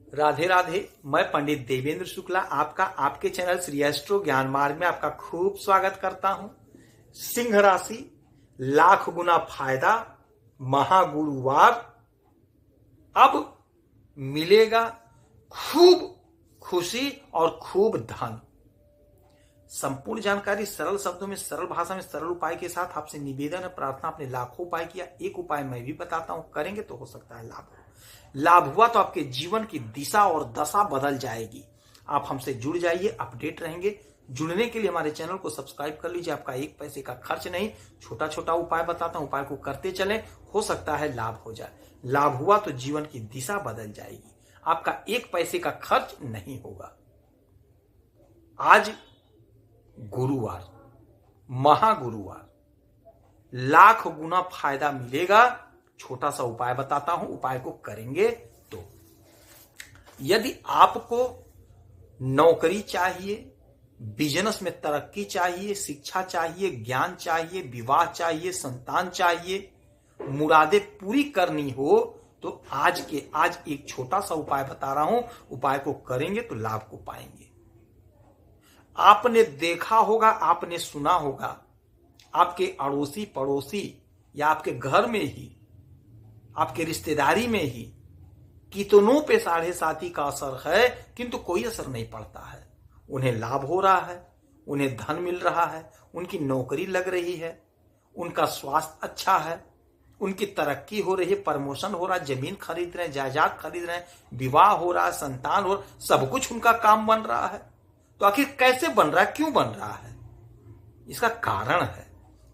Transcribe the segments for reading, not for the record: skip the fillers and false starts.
राधे राधे। मैं पंडित देवेंद्र शुक्ला आपका आपके चैनल श्री एस्ट्रो ज्ञान मार्ग में आपका खूब स्वागत करता हूं। सिंह राशि, लाख गुना फायदा, महागुरुवार। अब मिलेगा खूब खुशी और खूब धन। संपूर्ण जानकारी सरल शब्दों में, सरल भाषा में, सरल उपाय के साथ आपसे निवेदन है, प्रार्थना। आपने लाखों उपाय किया, एक उपाय मैं भी बताता हूं, करेंगे तो हो सकता है लाभ हो। लाभ हुआ तो आपके जीवन की दिशा और दशा बदल जाएगी। आप हमसे जुड़ जाइए, अपडेट रहेंगे। जुड़ने के लिए हमारे चैनल को सब्सक्राइब कर लीजिए। आपका एक पैसे का खर्च नहीं, छोटा छोटा उपाय बताता हूं, उपाय को करते चलें, हो सकता है लाभ हो जाए। लाभ हुआ तो जीवन की दिशा बदल जाएगी, आपका एक पैसे का खर्च नहीं होगा। आज गुरुवार, महागुरुवार, लाख गुना फायदा मिलेगा। छोटा सा उपाय बताता हूं, उपाय को करेंगे तो यदि आपको नौकरी चाहिए, बिजनेस में तरक्की चाहिए, शिक्षा चाहिए, ज्ञान चाहिए, विवाह चाहिए, संतान चाहिए, मुरादें पूरी करनी हो तो आज एक छोटा सा उपाय बता रहा हूं। उपाय को करेंगे तो लाभ को पाएंगे। आपने देखा होगा, आपने सुना होगा, आपके अड़ोसी पड़ोसी या आपके घर में ही, आपके रिश्तेदारी में ही कितनों पे साढ़े साती का असर है, किंतु कोई असर नहीं पड़ता है। उन्हें लाभ हो रहा है, उन्हें धन मिल रहा है, उनकी नौकरी लग रही है, उनका स्वास्थ्य अच्छा है, उनकी तरक्की हो रही है, प्रमोशन हो रहा है, जमीन खरीद रहे हैं, जायदाद खरीद रहे हैं, विवाह हो रहा है, संतान हो रहा है, सब कुछ उनका काम बन रहा है। तो आखिर कैसे बन रहा है, क्यों बन रहा है? इसका कारण है।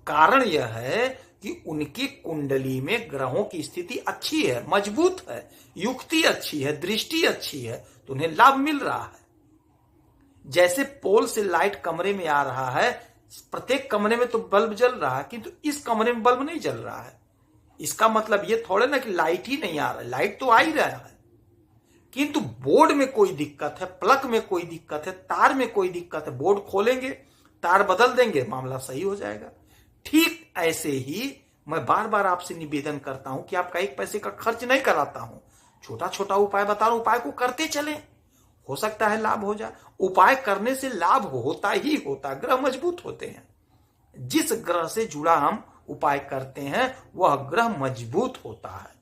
कारण यह है कि उनकी कुंडली में ग्रहों की स्थिति अच्छी है, मजबूत है, युक्ति अच्छी है, दृष्टि अच्छी है, तो उन्हें लाभ मिल रहा है। जैसे पोल से लाइट कमरे में आ रहा है, प्रत्येक कमरे में तो बल्ब जल रहा है, किंतु इस कमरे में बल्ब नहीं जल रहा है। इसका मतलब यह थोड़े ना कि लाइट ही नहीं आ रहा है, लाइट तो आ ही रहा है, किंतु बोर्ड में कोई दिक्कत है, प्लग में कोई दिक्कत है, तार में कोई दिक्कत है। बोर्ड खोलेंगे, तार बदल देंगे, मामला सही हो जाएगा। ठीक ऐसे ही मैं बार बार आपसे निवेदन करता हूं कि आपका एक पैसे का खर्च नहीं कराता हूं, छोटा छोटा उपाय बता रहा हूं, उपाय को करते चलें, हो सकता है लाभ हो जाए। उपाय करने से लाभ होता ही होता, ग्रह मजबूत होते हैं। जिस ग्रह से जुड़ा हम उपाय करते हैं वह ग्रह मजबूत होता है,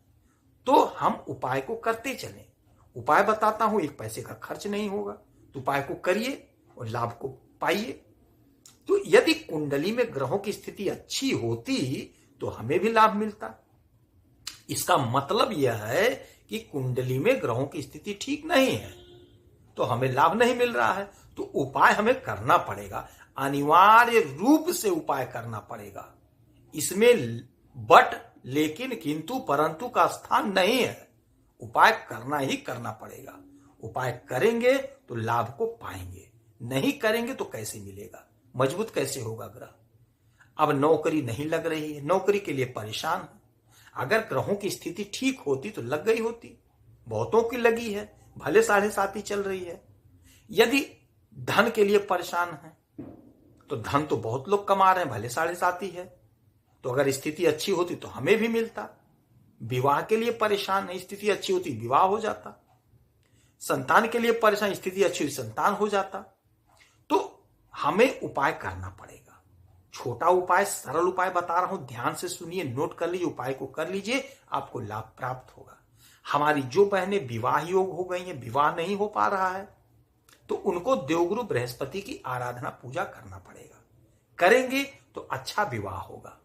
तो हम उपाय को करते चलें। उपाय बताता हूं, एक पैसे का खर्च नहीं होगा, तो उपाय को करिए और लाभ को पाइए। तो यदि कुंडली में ग्रहों की स्थिति अच्छी होती तो हमें भी लाभ मिलता। इसका मतलब यह है कि कुंडली में ग्रहों की स्थिति ठीक नहीं है तो हमें लाभ नहीं मिल रहा है, तो उपाय हमें करना पड़ेगा, अनिवार्य रूप से उपाय करना पड़ेगा। इसमें बट, लेकिन, किंतु, परंतु का स्थान नहीं है। उपाय करना ही करना पड़ेगा। उपाय करेंगे तो लाभ को पाएंगे, नहीं करेंगे तो कैसे मिलेगा, मजबूत कैसे होगा ग्रह? अब नौकरी नहीं लग रही है, नौकरी के लिए परेशान है। अगर ग्रहों की स्थिति ठीक होती तो लग गई होती, बहुतों की लगी है, भले साढ़े साती चल रही है। यदि धन के लिए परेशान है तो धन तो बहुत लोग कमा रहे हैं, भले साढ़े साती है, तो अगर स्थिति अच्छी होती तो हमें भी मिलता। विवाह के लिए परेशान है, स्थिति अच्छी होती विवाह हो जाता। संतान के लिए परेशान, स्थिति अच्छी हुई संतान हो जाता। तो हमें उपाय करना पड़ेगा। छोटा उपाय, सरल उपाय बता रहा हूं, ध्यान से सुनिए, नोट कर लीजिए, उपाय को कर लीजिए, आपको लाभ प्राप्त होगा। हमारी जो बहनें विवाह योग हो गई हैं, विवाह नहीं हो पा रहा है, तो उनको देवगुरु बृहस्पति की आराधना पूजा करना पड़ेगा। करेंगे तो अच्छा विवाह होगा।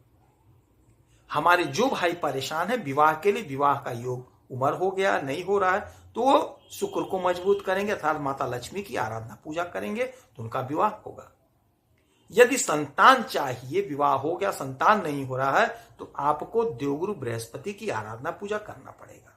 हमारे जो भाई परेशान है विवाह के लिए, विवाह का योग, उम्र हो गया, नहीं हो रहा है, तो वो शुक्र को मजबूत करेंगे, अर्थात माता लक्ष्मी की आराधना पूजा करेंगे तो उनका विवाह होगा। यदि संतान चाहिए, विवाह हो गया, संतान नहीं हो रहा है, तो आपको देवगुरु बृहस्पति की आराधना पूजा करना पड़ेगा।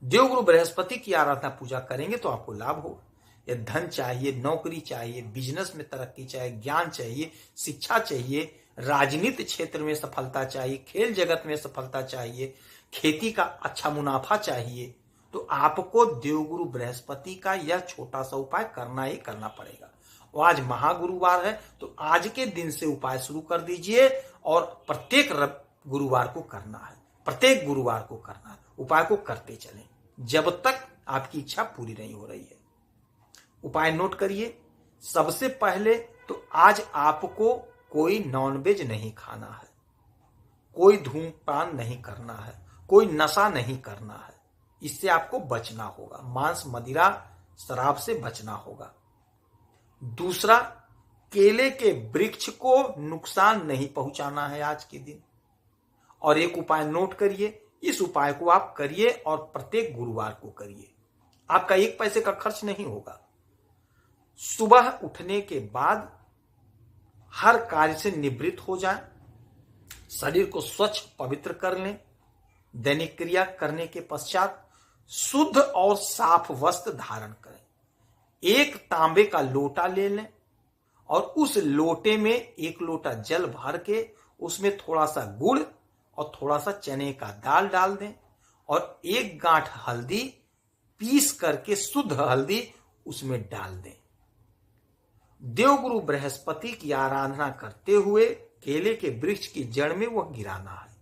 देवगुरु बृहस्पति की आराधना पूजा करेंगे तो आपको लाभ होगा। यदि धन चाहिए, नौकरी चाहिए, बिजनेस में तरक्की चाहिए, ज्ञान चाहिए, शिक्षा चाहिए, राजनीति क्षेत्र में सफलता चाहिए, खेल जगत में सफलता चाहिए, खेती का अच्छा मुनाफा चाहिए, तो आपको देवगुरु बृहस्पति का यह छोटा सा उपाय करना ही करना पड़ेगा। और आज महागुरुवार है तो आज के दिन से उपाय शुरू कर दीजिए और प्रत्येक गुरुवार को करना है, प्रत्येक गुरुवार को करना है। उपाय को करते चलें जब तक आपकी इच्छा पूरी नहीं हो रही है। उपाय नोट करिए। सबसे पहले तो आज आपको कोई नॉनवेज नहीं खाना है, कोई धूम्रपान नहीं करना है, कोई नशा नहीं करना है। इससे आपको बचना होगा। मांस, मदिरा, शराब से बचना होगा। दूसरा, केले के वृक्ष को नुकसान नहीं पहुंचाना है आज के दिन। और एक उपाय नोट करिए, इस उपाय को आप करिए और प्रत्येक गुरुवार को करिए। आपका 1 पैसे का खर्च नहीं होगा। सुबह उठने के बाद हर कार्य से निवृत्त हो जाएं, शरीर को स्वच्छ पवित्र कर लें। दैनिक क्रिया करने के पश्चात शुद्ध और साफ वस्त्र धारण करें। 1 तांबे का लोटा ले लें और उस लोटे में 1 लोटा जल भर के उसमें थोड़ा सा गुड़ और थोड़ा सा चने का दाल डाल दें और 1 गांठ हल्दी पीस करके, शुद्ध हल्दी उसमें डाल दें। देवगुरु बृहस्पति की आराधना करते हुए केले के वृक्ष की जड़ में वह गिराना है।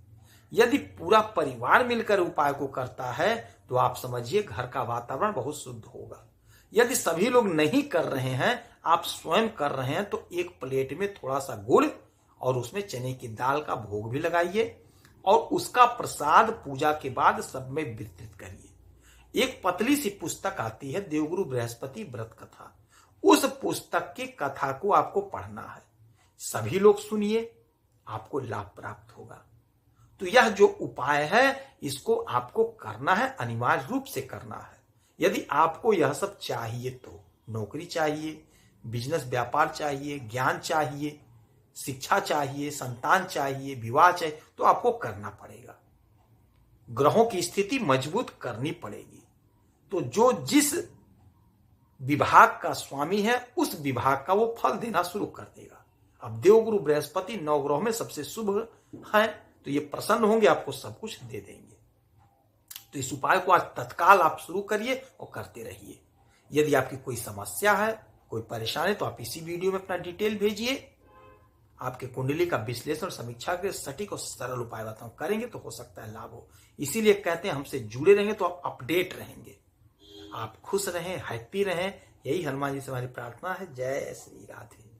यदि पूरा परिवार मिलकर उपाय को करता है तो आप समझिए घर का वातावरण बहुत शुद्ध होगा। यदि सभी लोग नहीं कर रहे हैं, आप स्वयं कर रहे हैं, तो 1 प्लेट में थोड़ा सा गुड़ और उसमें चने की दाल का भोग भी लगाइए और उसका प्रसाद पूजा के बाद सब में वितरित करिए। एक पतली सी पुस्तक आती है, देवगुरु बृहस्पति व्रत कथा। उस पुस्तक की कथा को आपको पढ़ना है। सभी लोग सुनिए, आपको लाभ प्राप्त होगा। तो यह जो उपाय है इसको आपको करना है, अनिवार्य रूप से करना है। यदि आपको यह सब चाहिए तो नौकरी चाहिए, बिजनेस व्यापार चाहिए, ज्ञान चाहिए, शिक्षा चाहिए, संतान चाहिए, विवाह चाहिए, तो आपको करना पड़ेगा। ग्रहों की स्थिति मजबूत करनी पड़ेगी। तो जो जिस विभाग का स्वामी है उस विभाग का वो फल देना शुरू कर देगा। अब देवगुरु बृहस्पति 9 ग्रहों में सबसे शुभ है, तो ये प्रसन्न होंगे, आपको सब कुछ दे देंगे। तो इस उपाय को आज तत्काल आप शुरू करिए और करते रहिए। यदि आपकी कोई समस्या है, कोई परेशानी, तो आप इसी वीडियो में अपना डिटेल भेजिए। आपके कुंडली का विश्लेषण और समीक्षा के सटीक और सरल उपाय बताऊं, करेंगे तो हो सकता है लाभ हो। इसीलिए कहते हैं हमसे जुड़े रहेंगे तो आप अपडेट रहेंगे। आप खुश रहें, हैप्पी रहें, यही हनुमान जी से हमारी प्रार्थना है। जय श्री राधे।